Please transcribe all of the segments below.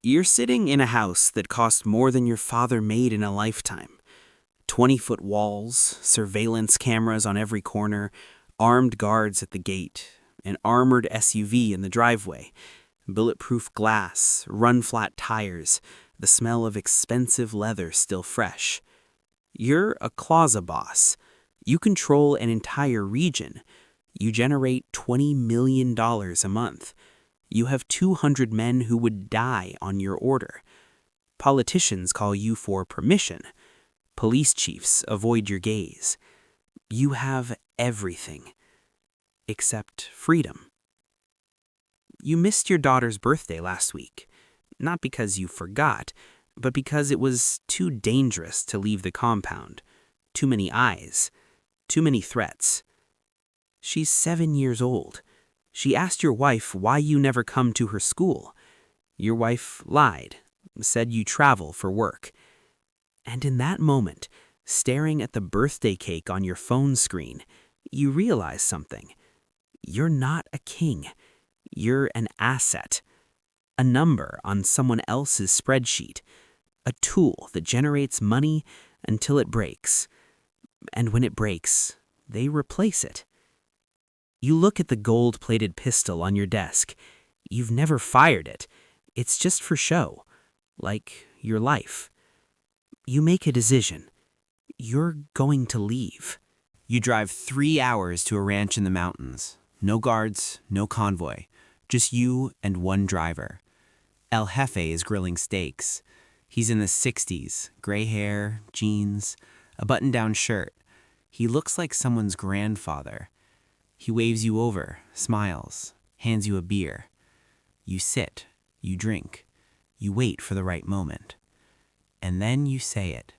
You're sitting in a house that cost more than your father made in a lifetime. 20-foot walls, surveillance cameras on every corner, armed guards at the gate, an armored SUV in the driveway, bulletproof glass, run-flat tires, the smell of expensive leather still fresh. You're a closet boss. You control an entire region. You generate $20 million a month. You have 200 men who would die on your order. Politicians call you for permission. Police chiefs avoid your gaze. You have everything. Except freedom. You missed your daughter's birthday last week. Not because you forgot, but because it was too dangerous to leave the compound. Too many eyes. Too many threats. She's 7 years old. She asked your wife why you never come to her school. Your wife lied, said you travel for work. And in that moment, staring at the birthday cake on your phone screen, you realize something. You're not a king. You're an asset. A number on someone else's spreadsheet. A tool that generates money until it breaks. And when it breaks, they replace it. You look at the gold-plated pistol on your desk. You've never fired it. It's just for show, like your life. You make a decision. You're going to leave. You drive 3 hours to a ranch in the mountains. No guards, no convoy. Just you and one driver. El Jefe is grilling steaks. He's in the 60s, gray hair, jeans, a button-down shirt. He looks like someone's grandfather. He waves you over, smiles, hands you a beer. You sit, you drink, you wait for the right moment. And then you say it.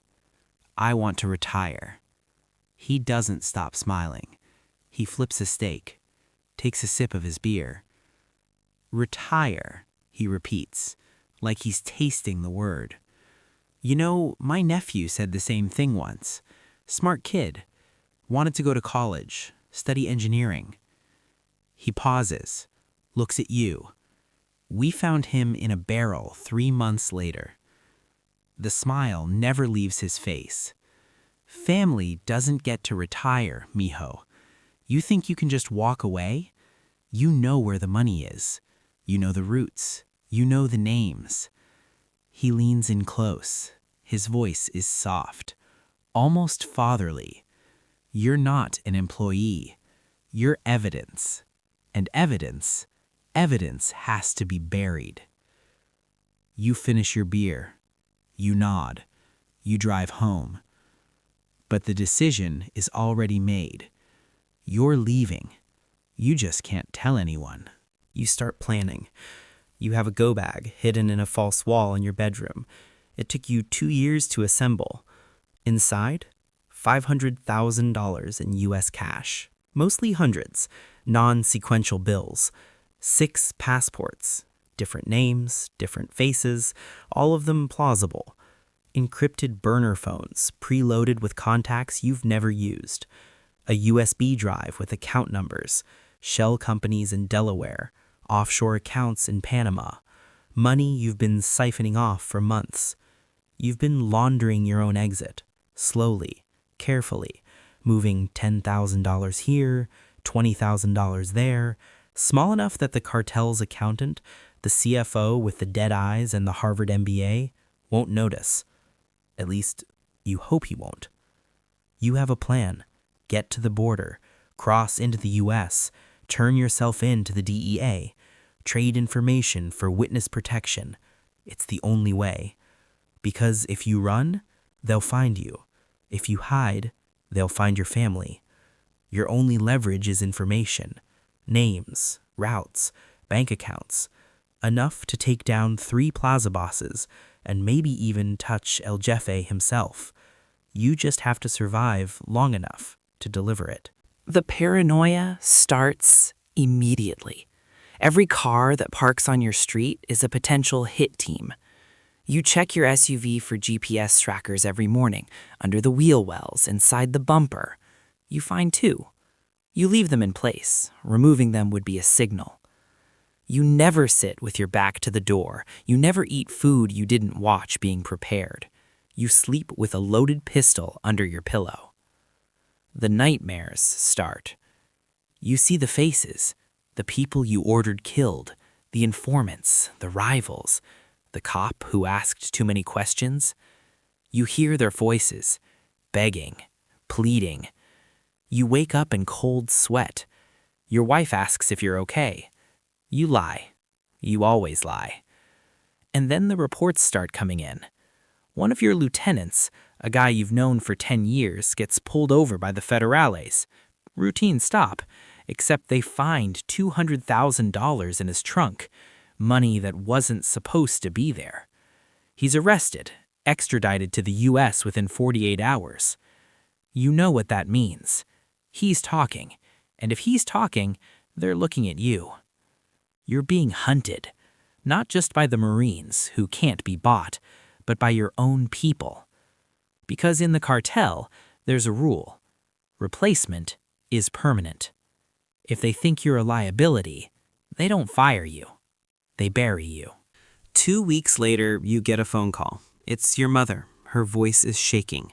I want to retire. He doesn't stop smiling. He flips a steak, takes a sip of his beer. Retire, he repeats, like he's tasting the word. You know, my nephew said the same thing once. Smart kid. Wanted to go to college. Study engineering. He pauses, looks at you. We found him in a barrel 3 months later. The smile never leaves his face. Family doesn't get to retire, mijo. You think you can just walk away? You know where the money is. You know the routes. You know the names. He leans in close. His voice is soft, almost fatherly. You're not an employee. You're evidence. And evidence has to be buried. You finish your beer. You nod. You drive home. But the decision is already made. You're leaving. You just can't tell anyone. You start planning. You have a go bag hidden in a false wall in your bedroom. It took you 2 years to assemble. Inside, $500,000 in US cash, mostly hundreds, non-sequential bills, 6 passports, different names, different faces, all of them plausible, encrypted burner phones preloaded with contacts you've never used, a USB drive with account numbers, shell companies in Delaware, offshore accounts in Panama, money you've been siphoning off for months. You've been laundering your own exit, slowly, carefully, moving $10,000 here, $20,000 there, small enough that the cartel's accountant, the CFO with the dead eyes and the Harvard MBA, won't notice. At least, you hope he won't. You have a plan. Get to the border, cross into the US, turn yourself in to the DEA, trade information for witness protection. It's the only way. Because if you run, they'll find you. If you hide, they'll find your family. Your only leverage is information, names, routes, bank accounts, enough to take down 3 plaza bosses and maybe even touch El Jefe himself. You just have to survive long enough to deliver it. The paranoia starts immediately. Every car that parks on your street is a potential hit team. You check your SUV for GPS trackers every morning, under the wheel wells, inside the bumper. You find 2. You leave them in place. Removing them would be a signal. You never sit with your back to the door. You never eat food you didn't watch being prepared. You sleep with a loaded pistol under your pillow. The nightmares start. You see the faces, the people you ordered killed, the informants, the rivals, the cop who asked too many questions. You hear their voices, begging, pleading. You wake up in cold sweat. Your wife asks if you're okay. You lie. You always lie. And then the reports start coming in. One of your lieutenants, a guy you've known for 10 years, gets pulled over by the federales. Routine stop, except they find $200,000 in his trunk, money that wasn't supposed to be there. He's arrested, extradited to the U.S. within 48 hours. You know what that means. He's talking, and if he's talking, they're looking at you. You're being hunted, not just by the Marines, who can't be bought, but by your own people. Because in the cartel, there's a rule. Replacement is permanent. If they think you're a liability, they don't fire you. They bury you. 2 weeks later, you get a phone call. It's your mother. Her voice is shaking.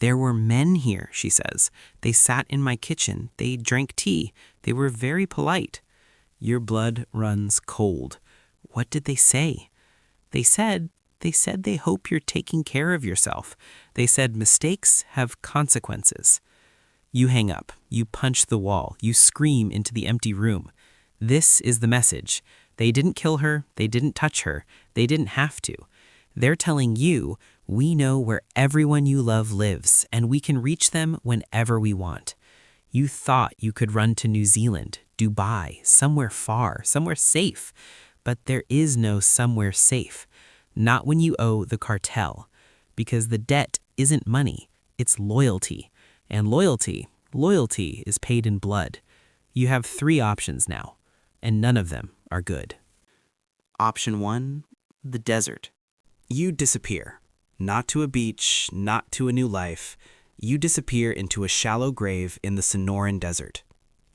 "There were men here," she says. "They sat in my kitchen. They drank tea. They were very polite." Your blood runs cold. What did they say? They said they hope you're taking care of yourself. They said mistakes have consequences. You hang up. You punch the wall. You scream into the empty room. This is the message. They didn't kill her. They didn't touch her. They didn't have to. They're telling you, we know where everyone you love lives, and we can reach them whenever we want. You thought you could run to New Zealand, Dubai, somewhere far, somewhere safe. But there is no somewhere safe. Not when you owe the cartel. Because the debt isn't money, it's loyalty. And loyalty is paid in blood. You have 3 options now, and none of them are good. Option 1, the desert. You disappear. Not to a beach, not to a new life. You disappear into a shallow grave in the Sonoran Desert.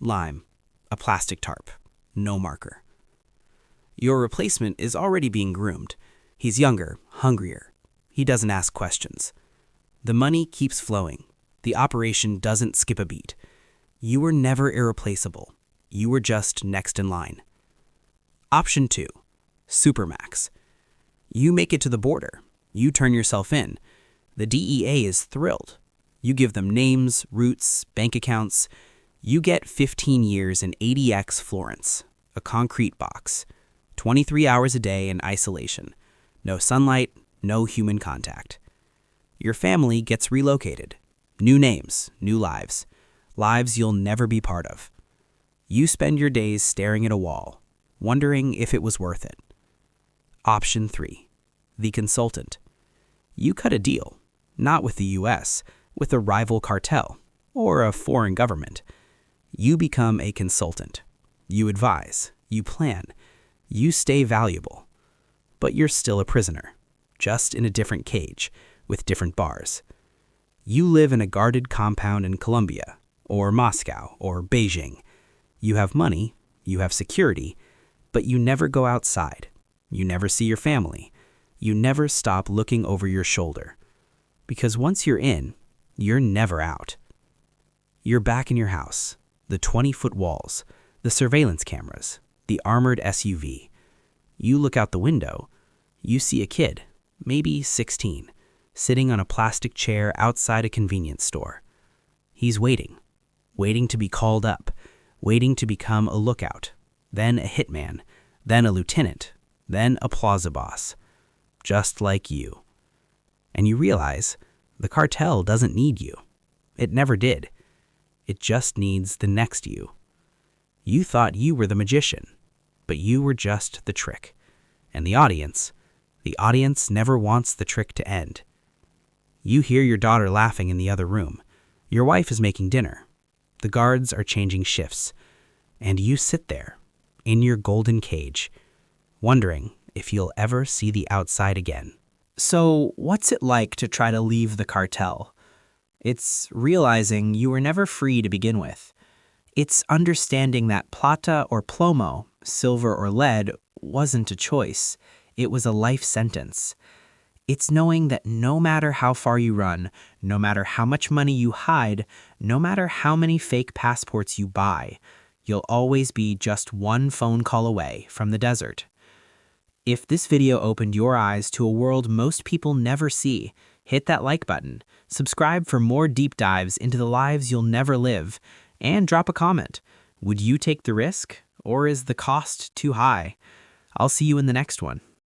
Lime, a plastic tarp, no marker. Your replacement is already being groomed. He's younger, hungrier. He doesn't ask questions. The money keeps flowing. The operation doesn't skip a beat. You were never irreplaceable. You were just next in line. Option 2, Supermax. You make it to the border. You turn yourself in. The DEA is thrilled. You give them names, routes, bank accounts. You get 15 years in 80X Florence, a concrete box. 23 hours a day in isolation. No sunlight, no human contact. Your family gets relocated. New names, new lives. Lives you'll never be part of. You spend your days staring at a wall, wondering if it was worth it. Option 3, the consultant. You cut a deal, not with the U.S., with a rival cartel or a foreign government. You become a consultant. You advise, you plan, you stay valuable. But you're still a prisoner, just in a different cage, with different bars. You live in a guarded compound in Colombia, or Moscow, or Beijing. You have money, you have security, but you never go outside. You never see your family. You never stop looking over your shoulder. Because once you're in, you're never out. You're back in your house, the 20-foot walls, the surveillance cameras, the armored SUV. You look out the window. You see a kid, maybe 16, sitting on a plastic chair outside a convenience store. He's waiting to be called up, waiting to become a lookout, then a hitman, then a lieutenant, then a plaza boss, just like you. And you realize the cartel doesn't need you. It never did. It just needs the next you. You thought you were the magician, but you were just the trick. And the audience never wants the trick to end. You hear your daughter laughing in the other room. Your wife is making dinner. The guards are changing shifts. And you sit there, in your golden cage, wondering if you'll ever see the outside again. So, what's it like to try to leave the cartel? It's realizing you were never free to begin with. It's understanding that plata or plomo, silver or lead wasn't a choice. It was a life sentence. It's knowing that no matter how far you run, no matter how much money you hide, no matter how many fake passports you buy, you'll always be just one phone call away from the desert. If this video opened your eyes to a world most people never see, hit that like button, subscribe for more deep dives into the lives you'll never live, and drop a comment. Would you take the risk, or is the cost too high? I'll see you in the next one.